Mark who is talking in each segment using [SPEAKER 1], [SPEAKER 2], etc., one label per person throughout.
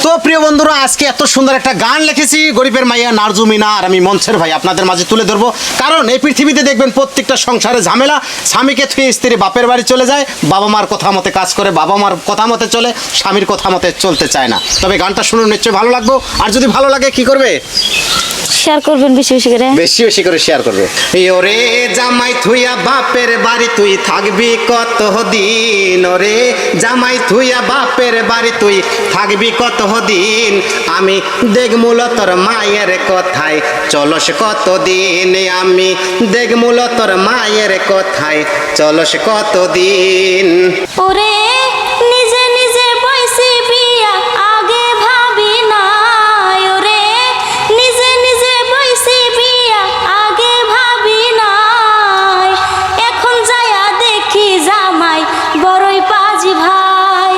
[SPEAKER 1] তো প্রিয় বন্ধুরা, আজকে এত সুন্দর একটা গান লিখেছি গরিবের মাইয়া নারজু মিনা, আর আমি মঞ্চের ভাই আপনাদের মাঝে তুলে ধরবো। কারণ এই পৃথিবীতে দেখবেন প্রত্যেকটা সংসারে ঝামেলা, স্বামীকে থুয়ে স্ত্রী বাপের বাড়ি চলে যায়, বাবা মার কথা মতে কাজ করে, বাবা মার কথা মতে চলে, স্বামীর কথা মতে চলতে চায় না। তবে গানটা শুনুন, নিশ্চয়ই ভালো লাগবে। আর যদি ভালো লাগে কি করবে?
[SPEAKER 2] শেয়ার করবেন বেশি বেশি করে,
[SPEAKER 1] বেশি বেশি করে শেয়ার করবে। ওরে জামাই থুইয়া বাপের বাড়ি তুই থাকবি কত দিন, ওরে জামাই থুইয়া বাপের বাড়ি তুই থাকবি কত দিন, আমি দেখমুল তোর মায়ের কথায় চলস কত দিন, আমি দেখমুল তোর মায়ের কথায় চলস কত দিন।
[SPEAKER 2] ওরে নিজে নিজে বয়সী বিয়া আগে ভাবি নাই, ওরে নিজে নিজে বয়সী বিয়া আগে ভাবি নাই, এখন যায়া দেখি জামাই বড়ই পাজি ভাই,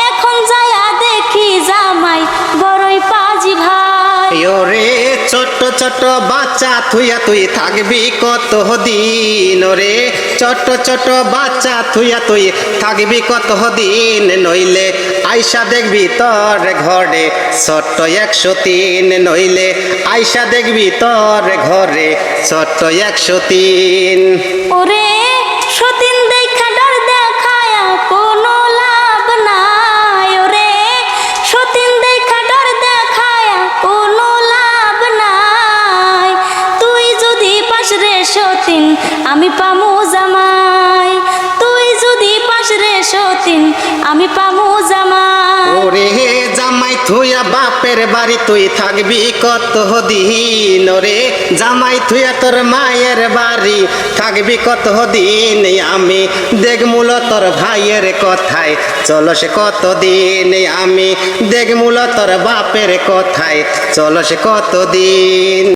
[SPEAKER 2] এখন যায়া দেখি জামাই বড়ই পাজি ভাই।
[SPEAKER 1] ওরে ছোট্ট ছোট্ট বাচ্চা থুইয়া তুই থাকবি কত দিন, ওরে ছোট্ট ছোট্ট বাচ্চা থুইয়া তুই থাকবি কত দিন, নইলে আয়সা দেখবি তোর ঘরে ছোট্ট 103, নইলে আয়সা দেখবি তোর ঘরে ছোট্ট 103।
[SPEAKER 2] ওরে সতীন দেখা ডর দেখায়া কোনো লাভ নাই, ওরে সতীন দেখা ডর দেখায়া কোনো লাভ নাই, তুই যদি পাস রে সতীন আমি পামু জামাই, তুই যদি পাস রে সতীন আমি পামু জামাই।
[SPEAKER 1] ওরে জামাই থুইয়া বাপের বাড়ি তুই থাকবি কত দিন, ওরে জামাই থুইয়া তোর মায়ের বাড়ি থাকবি কত দিন, আমি দেখমুল তোর ভাইয়ের কথায় চলস কত দিন, আমি দেখমুল তোর বাপের কথায় চলস কত দিন।